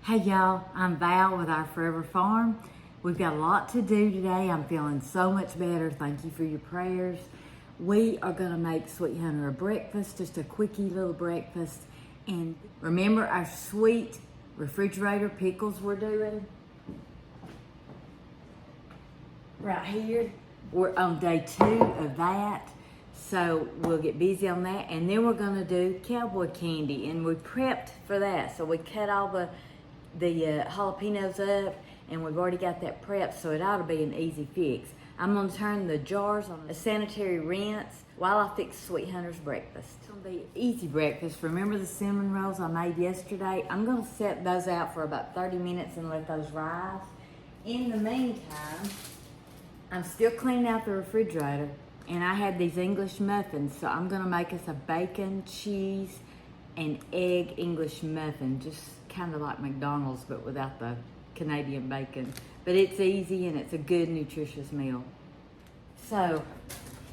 Hey y'all, I'm Val with our Forever Farm. We've got a lot to do today. I'm feeling so much better. Thank you for your prayers. We are gonna make Sweet Hunter a breakfast, just a quickie little breakfast. And remember our sweet refrigerator pickles we're doing? Right here, we're on day 2 of that. So we'll get busy on that. And then we're gonna do Cowboy Candy, and we prepped for that. So we cut all the jalapenos up, and we've already got that prepped, so it ought to be an easy fix. I'm gonna turn the jars on a sanitary rinse while I fix Sweet Hunter's breakfast. It's gonna be an easy breakfast. Remember the cinnamon rolls I made yesterday? I'm gonna set those out for about 30 minutes and let those rise. In the meantime, I'm still cleaning out the refrigerator, and I had these English muffins, so I'm gonna make us a bacon, cheese, and egg English muffin, just kind of like McDonald's, but without the Canadian bacon. But it's easy and it's a good, nutritious meal. So,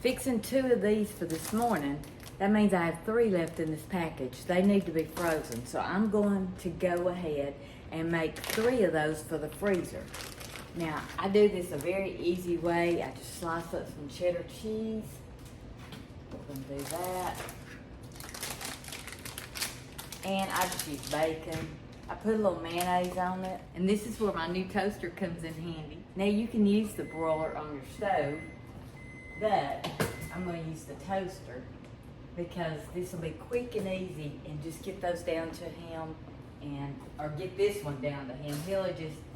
fixing 2 of these for this morning, that means I have 3 left in this package. They need to be frozen, so I'm going to go ahead and make 3 of those for the freezer. Now, I do this a very easy way. I just slice up some cheddar cheese. We're gonna do that. And I just use bacon. I put a little mayonnaise on it. And this is where my new toaster comes in handy. Now you can use the broiler on your stove, but I'm gonna use the toaster because this will be quick and easy, and just get those down to him, or get this one down to him. He'll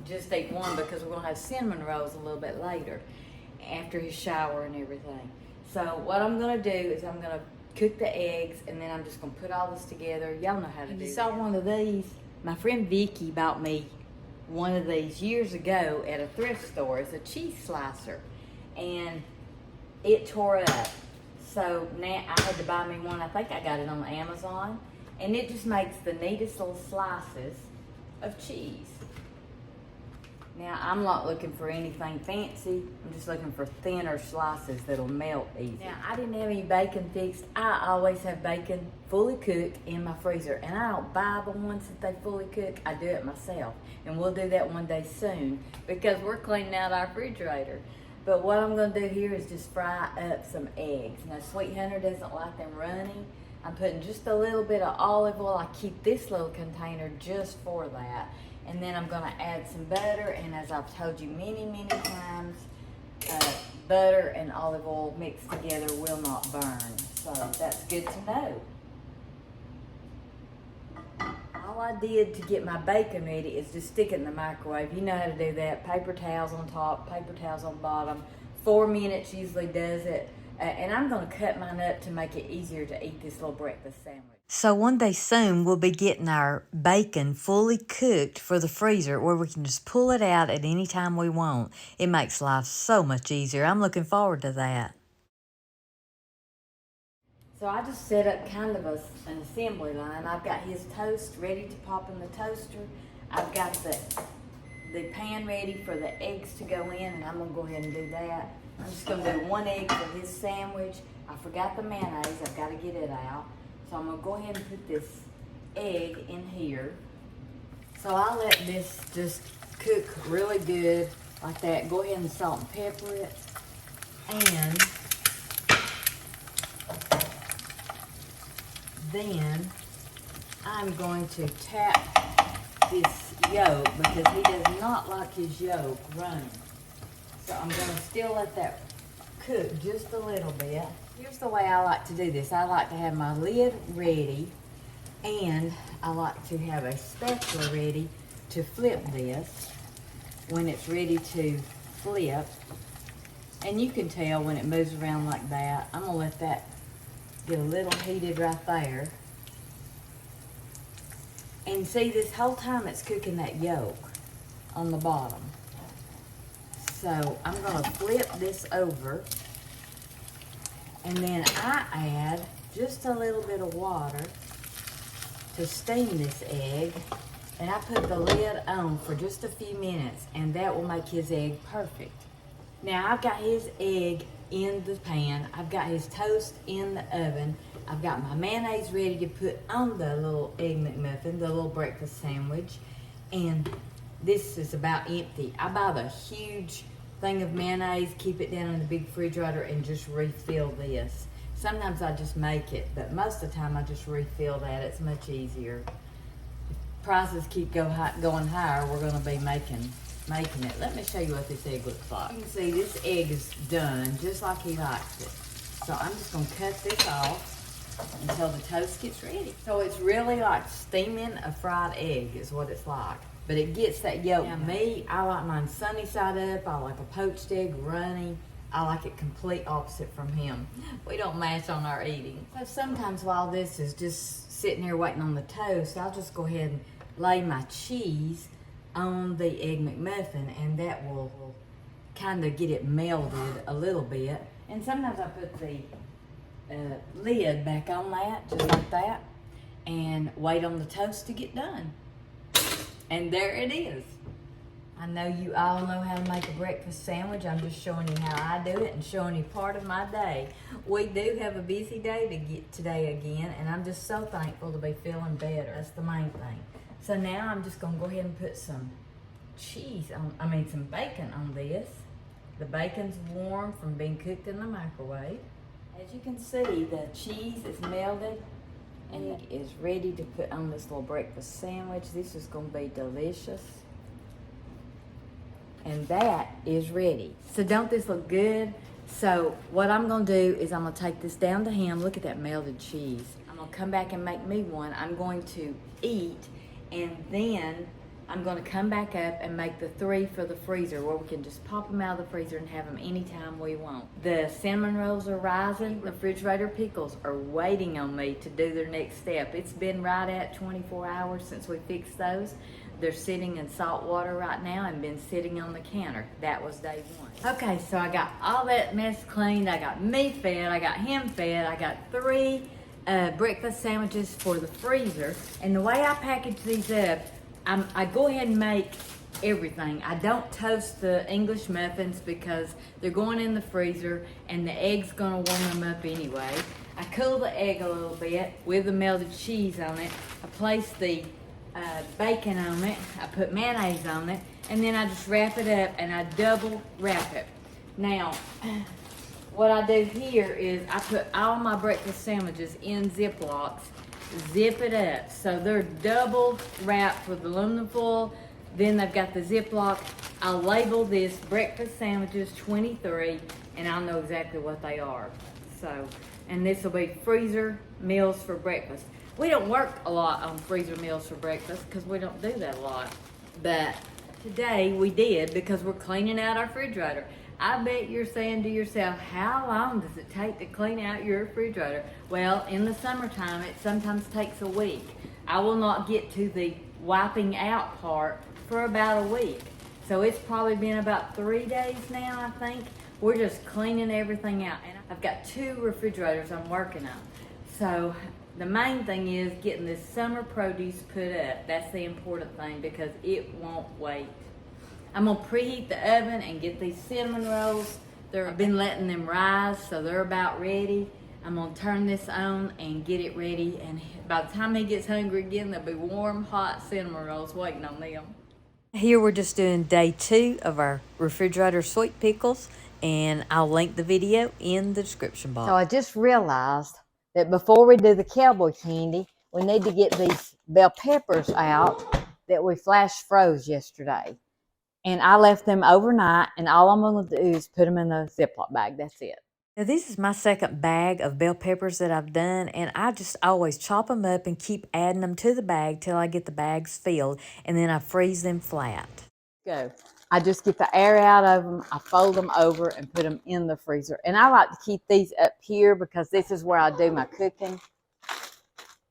just eat one because we're gonna have cinnamon rolls a little bit later after his shower and everything. So what I'm gonna do is I'm gonna cook the eggs, and then I'm just gonna put all this together. Y'all know how to do it. You saw one of these. My friend Vicky bought me one of these years ago at a thrift store. It's a cheese slicer, and it tore up. So now I had to buy me one. I think I got it on Amazon, and it just makes the neatest little slices of cheese. Now, I'm not looking for anything fancy. I'm just looking for thinner slices that'll melt easy. Now, I didn't have any bacon fixed. I always have bacon fully cooked in my freezer, and I don't buy the ones that they fully cook. I do it myself, and we'll do that one day soon because we're cleaning out our refrigerator. But what I'm gonna do here is just fry up some eggs. Now, Sweet Hunter doesn't like them runny. I'm putting just a little bit of olive oil. I keep this little container just for that. And then I'm gonna add some butter, and as I've told you many, many times, butter and olive oil mixed together will not burn. So that's good to know. All I did to get my bacon ready is just stick it in the microwave. You know how to do that. Paper towels on top, paper towels on bottom. 4 minutes usually does it. And I'm gonna cut mine up to make it easier to eat this little breakfast sandwich. So one day soon, we'll be getting our bacon fully cooked for the freezer, where we can just pull it out at any time we want. It makes life so much easier. I'm looking forward to that. So I just set up kind of an assembly line. I've got his toast ready to pop in the toaster. I've got the pan ready for the eggs to go in, and I'm gonna go ahead and do that. I'm just gonna do 1 egg for his sandwich. I forgot the mayonnaise, I've gotta get it out. So I'm gonna go ahead and put this egg in here. So I'll let this just cook really good like that. Go ahead and salt and pepper it. And then I'm going to tap this yolk because he does not like his yolk running. So I'm gonna still let that cook just a little bit. Here's the way I like to do this. I like to have my lid ready, and I like to have a spatula ready to flip this when it's ready to flip. And you can tell when it moves around like that. I'm gonna let that get a little heated right there. And see, this whole time it's cooking that yolk on the bottom. So I'm gonna flip this over, and then I add just a little bit of water to steam this egg, and I put the lid on for just a few minutes, and that will make his egg perfect. Now I've got his egg in the pan, I've got his toast in the oven, I've got my mayonnaise ready to put on the little egg McMuffin, the little breakfast sandwich, And this is about empty. I buy the huge thing of mayonnaise, keep it down in the big refrigerator, and just refill this. Sometimes I just make it, but most of the time I just refill that. It's much easier. If prices keep going higher, we're going to be making it. Let me show you what this egg looks like. You can see this egg is done just like he likes it. So I'm just going to cut this off until the toast gets ready. So it's really like steaming a fried egg is what it's like. But it gets that yolk. Now me, I like mine sunny side up. I like a poached egg runny. I like it complete opposite from him. We don't match on our eating. So sometimes while this is just sitting here waiting on the toast, I'll just go ahead and lay my cheese on the Egg McMuffin, and that will kind of get it melded a little bit. And sometimes I put the lid back on that, just like that, and wait on the toast to get done. And there it is. I know you all know how to make a breakfast sandwich. I'm just showing you how I do it and showing you part of my day. We do have a busy day to get today again, and I'm just so thankful to be feeling better. That's the main thing. So now I'm just gonna go ahead and put some some bacon on this. The bacon's warm from being cooked in the microwave. As you can see, the cheese is melted and it is ready to put on this little breakfast sandwich. This is gonna be delicious. And that is ready. So don't this look good? So what I'm gonna do is I'm gonna take this down to him. Look at that melted cheese. I'm gonna come back and make me one. I'm going to eat, and then I'm gonna come back up and make the 3 for the freezer where we can just pop them out of the freezer and have them anytime we want. The cinnamon rolls are rising. Refrigerator pickles are waiting on me to do their next step. It's been right at 24 hours since we fixed those. They're sitting in salt water right now and been sitting on the counter. That was day 1. Okay, so I got all that mess cleaned. I got me fed, I got him fed. I got 3 breakfast sandwiches for the freezer. And the way I package these up, I go ahead and make everything. I don't toast the English muffins because they're going in the freezer and the egg's gonna warm them up anyway. I cool the egg a little bit with the melted cheese on it. I place the bacon on it, I put mayonnaise on it, and then I just wrap it up and I double wrap it. Now, what I do here is I put all my breakfast sandwiches in Ziplocs, zip it up. So they're double wrapped with aluminum foil, then they've got the Ziploc. I'll label this breakfast sandwiches 23 and I'll know exactly what they are. So, and this will be freezer meals for breakfast. We don't work a lot on freezer meals for breakfast because we don't do that a lot. But today we did because we're cleaning out our refrigerator. I bet you're saying to yourself, how long does it take to clean out your refrigerator? Well, in the summertime, it sometimes takes a week. I will not get to the wiping out part for about a week. So it's probably been about 3 days now, I think. We're just cleaning everything out. And I've got 2 refrigerators I'm working on. So the main thing is getting this summer produce put up. That's the important thing because it won't wait. I'm gonna preheat the oven and get these cinnamon rolls. I've been letting them rise, so they're about ready. I'm gonna turn this on and get it ready, and by the time he gets hungry again, there'll be warm, hot cinnamon rolls waiting on them. Here we're just doing day 2 of our refrigerator sweet pickles, and I'll link the video in the description box. So I just realized that before we do the cowboy candy, we need to get these bell peppers out that we flash froze yesterday. And I left them overnight, and all I'm going to do is put them in the Ziploc bag. That's it. Now, this is my second bag of bell peppers that I've done, and I just always chop them up and keep adding them to the bag till I get the bags filled, and then I freeze them flat. Go. I just get the air out of them, I fold them over, and put them in the freezer. And I like to keep these up here because this is where I do my cooking,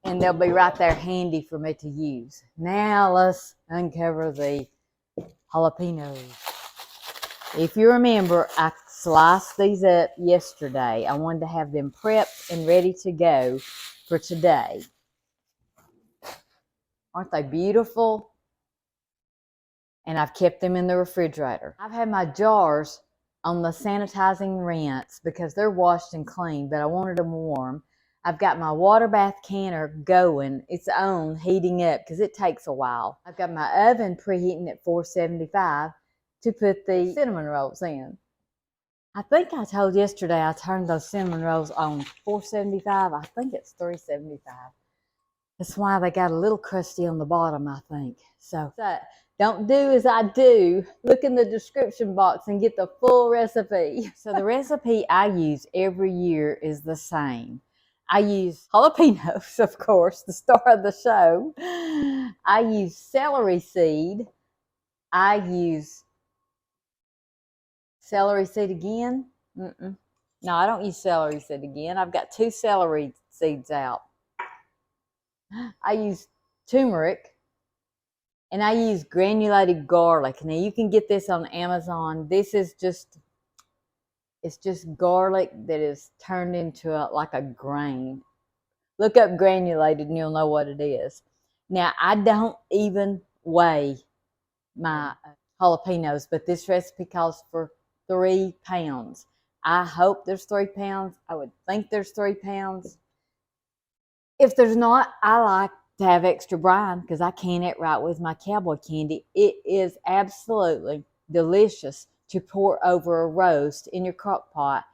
and they'll be right there handy for me to use. Now, let's uncover the jalapenos. If you remember, I sliced these up yesterday. I wanted to have them prepped and ready to go for today. Aren't they beautiful? And I've kept them in the refrigerator. I've had my jars on the sanitizing rinse because they're washed and clean, but I wanted them warm. I've got my water bath canner going. It's on, heating up, because it takes a while. I've got my oven preheating at 475 to put the cinnamon rolls in. I think I told yesterday I turned those cinnamon rolls on 475. I think it's 375. That's why they got a little crusty on the bottom, I think. So don't do as I do. Look in the description box and get the full recipe. So the recipe I use every year is the same. I use jalapenos, of course, the star of the show. I use celery seed. I use celery seed again. No, I don't use celery seed again. I've got 2 celery seeds out. I use turmeric. And I use granulated garlic. Now you can get this on Amazon. This is it's just garlic that is turned into like a grain. Look up granulated and you'll know what it is. Now I don't even weigh my jalapenos, but this recipe calls for 3 pounds. I hope there's 3 pounds. I would think there's 3 pounds. If there's not, I like to have extra brine because I can it right with my cowboy candy. It is absolutely delicious to pour over a roast in your crock pot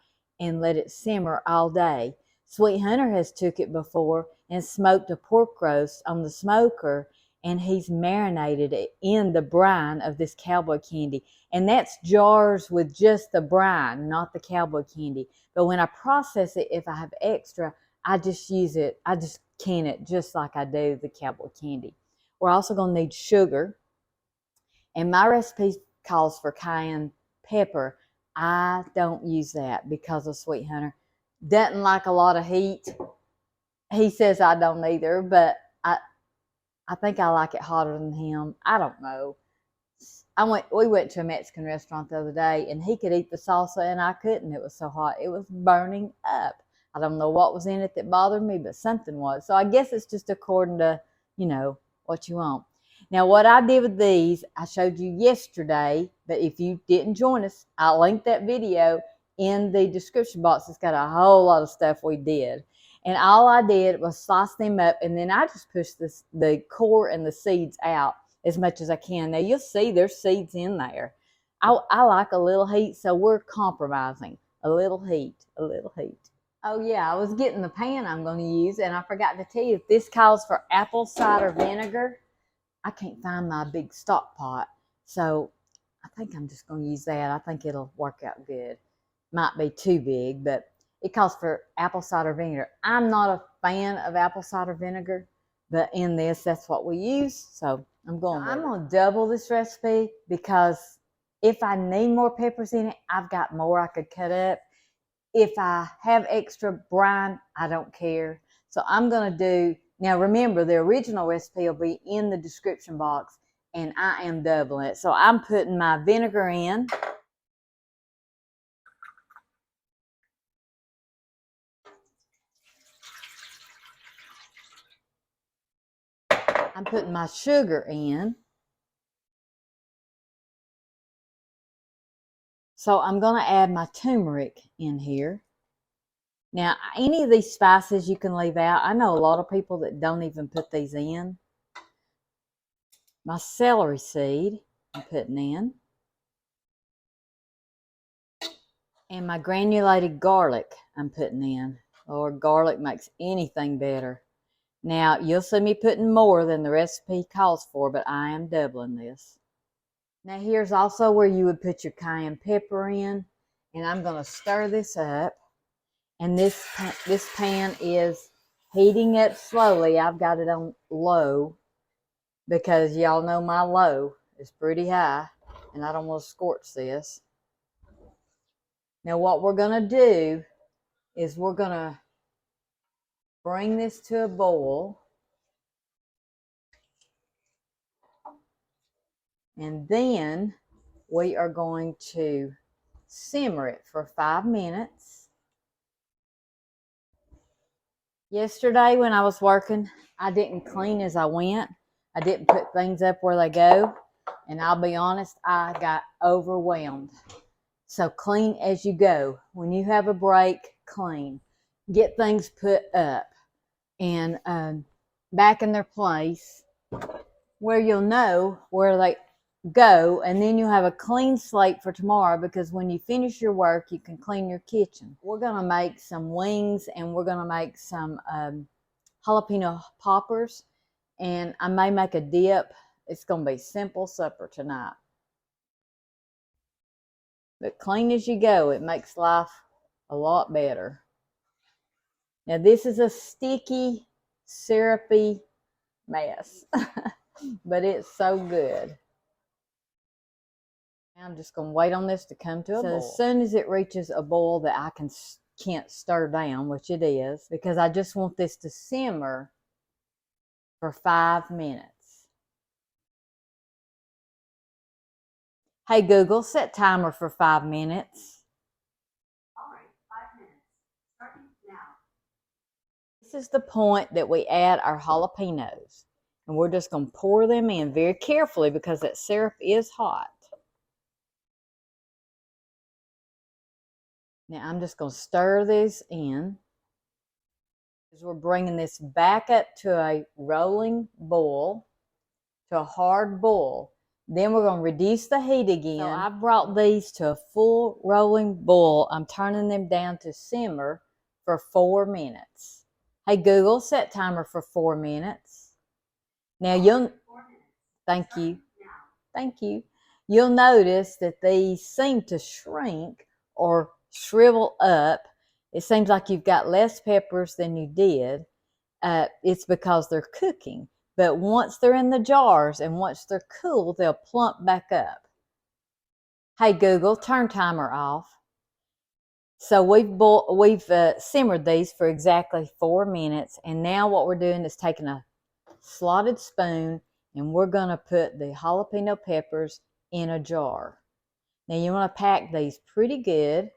and let it simmer all day. Sweet Hunter has took it before and smoked a pork roast on the smoker, and he's marinated it in the brine of this cowboy candy. And that's jars with just the brine, not the cowboy candy. But when I process it, if I have extra, I just use it. I just can it just like I do the cowboy candy. We're also going to need sugar. And my recipe calls for cayenne pepper. I don't use that because of Sweet Hunter. Doesn't like a lot of heat. He says I don't either, but I think I like it hotter than him. I don't know. We went to a Mexican restaurant the other day, and he could eat the salsa, and I couldn't. It was so hot. It was burning up. I don't know what was in it that bothered me, but something was. So I guess it's just according to, what you want. Now, what I did with these, I showed you yesterday, but if you didn't join us, I'll link that video in the description box. It's got a whole lot of stuff we did. And all I did was slice them up, and then I just pushed the core and the seeds out as much as I can. Now, you'll see there's seeds in there. I like a little heat, so we're compromising. A little heat, a little heat. Oh, yeah, I was getting the pan I'm going to use, and I forgot to tell you, this calls for apple cider vinegar. I can't find my big stock pot, so I think I'm just going to use that. I think it'll work out good. Might be too big, but it calls for apple cider vinegar. I'm not a fan of apple cider vinegar, but in this, that's what we use, so I'm going to double this recipe because if I need more peppers in it, I've got more I could cut up. If I have extra brine, I don't care. So I'm going to do, now remember, the original recipe will be in the description box, and I am doubling it. So I'm putting my vinegar in. I'm putting my sugar in. So I'm going to add my turmeric in here. Now, any of these spices you can leave out. I know a lot of people that don't even put these in. My celery seed I'm putting in. And my granulated garlic I'm putting in. Lord, garlic makes anything better. Now, you'll see me putting more than the recipe calls for, but I am doubling this. Now, here's also where you would put your cayenne pepper in. And I'm going to stir this up. And this pan is heating up slowly. I've got it on low because y'all know my low is pretty high. And I don't want to scorch this. Now, what we're going to do is we're going to bring this to a boil. And then we are going to simmer it for 5 minutes. Yesterday when I was working, I didn't clean as I went. I didn't put things up where they go. And I'll be honest, I got overwhelmed. So clean as you go. When you have a break, clean. get things put up and back in their place where you'll know where they go, and then you have a clean slate for tomorrow, because when you finish your work you can clean your kitchen. We're going to make some wings, and we're going to make some jalapeno poppers, and I may make a dip. It's going to be simple supper tonight, but clean as you go. It makes life a lot better. Now this is a sticky, syrupy mess, but it's so good. I'm just going to wait on this to come to a boil. As soon as it reaches a boil that I can't stir down, which it is, because I just want this to simmer for 5 minutes. Hey Google, set timer for 5 minutes. All right, 5 minutes. Starting now. This is the point that we add our jalapenos, and we're just going to pour them in very carefully because that syrup is hot. Now I'm just going to stir this in. As we're bringing this back up to a rolling boil, to a hard boil. Then we're going to reduce the heat again. So I brought these to a full rolling boil. I'm turning them down to simmer for 4 minutes. Hey Google, set timer for 4 minutes. Now you'll, thank you. Thank you. You'll notice that these seem to shrink or shrivel up. It seems like you've got less peppers than you did. It's because they're cooking. But once they're in the jars and once they're cool, they'll plump back up. Hey Google, turn timer off. So we've simmered these for exactly 4 minutes. And now what we're doing is taking a slotted spoon, and we're going to put the jalapeno peppers in a jar. Now you want to pack these pretty good.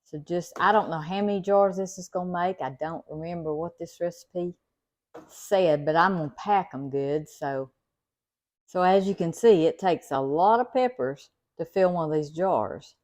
So just, I don't know how many jars this is going to make. I don't remember what this recipe said, but I'm going to pack them good. So as you can see, it takes a lot of peppers to fill one of these jars.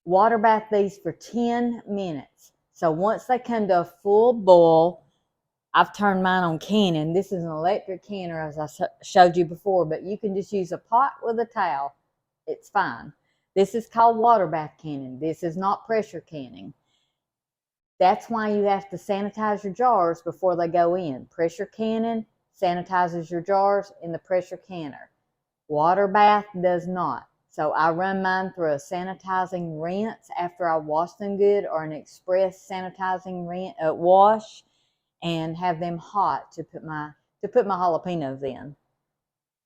Water bath these for 10 minutes. So once they come to a full boil, I've turned mine on canning. This is an electric canner, as I showed you before, but you can just use a pot with a towel. It's fine. This is called water bath canning. This is not pressure canning. That's why you have to sanitize your jars before they go in. Pressure canning sanitizes your jars in the pressure canner. Water bath does not. So I run mine through a sanitizing rinse after I wash them good, or an express sanitizing wash, and have them hot to put my jalapenos in.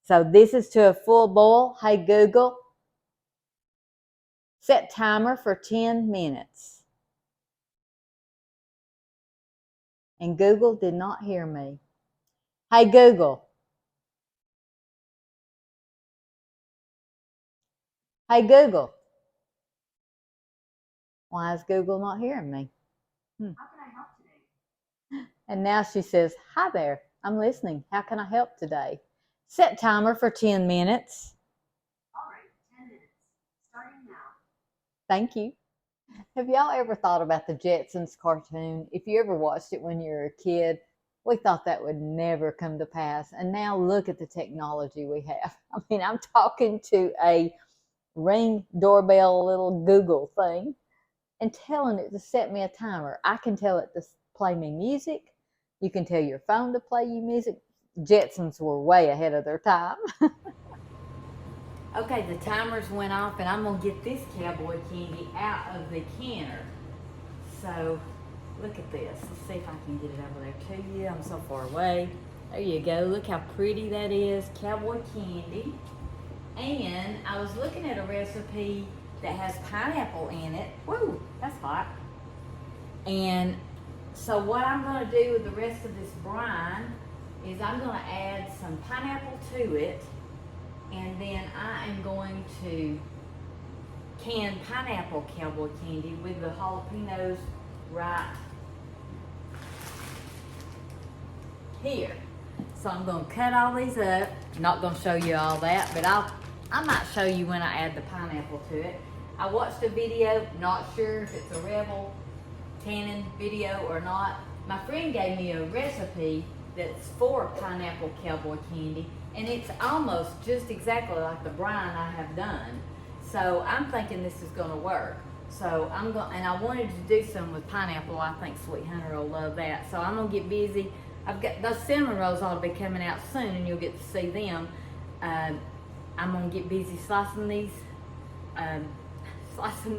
So this is to a full boil. Hey Google, set timer for 10 minutes. And Google did not hear me. Hey Google. Hey Google. Why is Google not hearing me? How can I help today? And now she says, "Hi there, I'm listening. How can I help today?" Set timer for 10 minutes. All right, 10 minutes. Starting now. Thank you. Have y'all ever thought about the Jetsons cartoon? If you ever watched it when you were a kid, we thought that would never come to pass. And now look at the technology we have. I mean, I'm talking to a Ring doorbell little Google thing and telling it to set me a timer. I can tell it to play me music. You can tell your phone to play you music. Jetsons were way ahead of their time. Okay, the timers went off and I'm gonna get this cowboy candy out of the canner. So look at this. Let's see if I can get it over there to you. I'm so far away. There you go. Look how pretty that is. Cowboy candy. And I was looking at a recipe that has pineapple in it. Woo, that's hot. And so what I'm going to do with the rest of this brine is I'm going to add some pineapple to it. And then I am going to can pineapple cowboy candy with the jalapenos right here. So I'm going to cut all these up. Not going to show you all that, but I might show you when I add the pineapple to it. I watched a video, not sure if it's a Rebel tannin video or not. My friend gave me a recipe that's for pineapple cowboy candy, and it's almost just exactly like the brine I have done. So I'm thinking this is going to work. So and I wanted to do some with pineapple. I think Sweet Hunter will love that. So I'm going to get busy. I've got those cinnamon rolls ought to be coming out soon, and you'll get to see them. I'm gonna get busy slicing these, slicing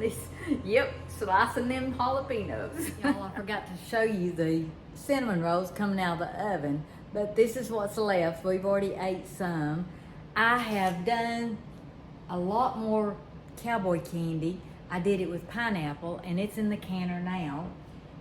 them jalapenos. Y'all, I forgot to show you the cinnamon rolls coming out of the oven, but this is what's left. We've already ate some. I have done a lot more cowboy candy. I did it with pineapple, and it's in the canner now.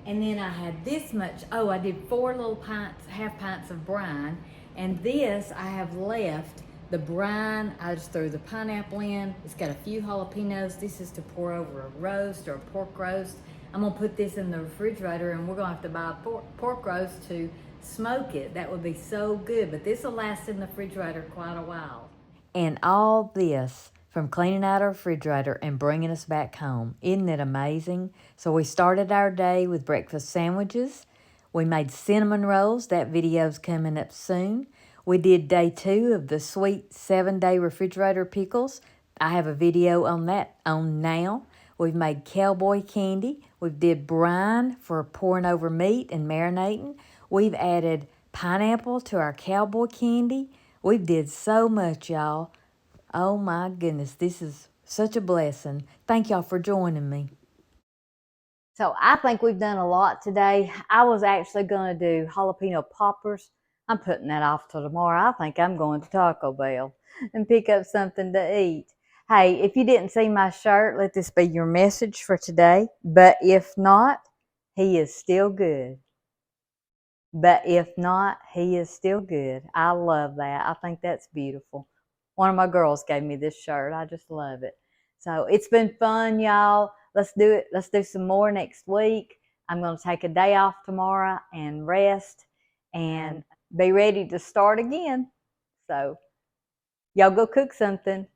And then I had this much, I did 4 little pints, half pints of brine. And this I have left, the brine, I just threw the pineapple in. It's got a few jalapenos. This is to pour over a roast or a pork roast. I'm gonna put this in the refrigerator, and we're gonna have to buy a pork roast to smoke it. That would be so good, but this will last in the refrigerator quite a while. And all this from cleaning out our refrigerator and bringing us back home. Isn't it amazing? So we started our day with breakfast sandwiches. We made cinnamon rolls. That video's coming up soon. We did day 2 of the sweet 7-day refrigerator pickles. I have a video on that on now. We've made cowboy candy. We've did brine for pouring over meat and marinating. We've added pineapple to our cowboy candy. We've did so much, y'all. Oh my goodness, this is such a blessing. Thank y'all for joining me. So I think we've done a lot today. I was actually going to do jalapeno poppers. I'm putting that off till tomorrow. I think I'm going to Taco Bell and pick up something to eat. Hey, if you didn't see my shirt, let this be your message for today. But if not, he is still good. But if not, he is still good. I love that. I think that's beautiful. One of my girls gave me this shirt. I just love it. So it's been fun, y'all. Let's do it. Let's do some more next week. I'm going to take a day off tomorrow and rest and be ready to start again. So y'all go cook something.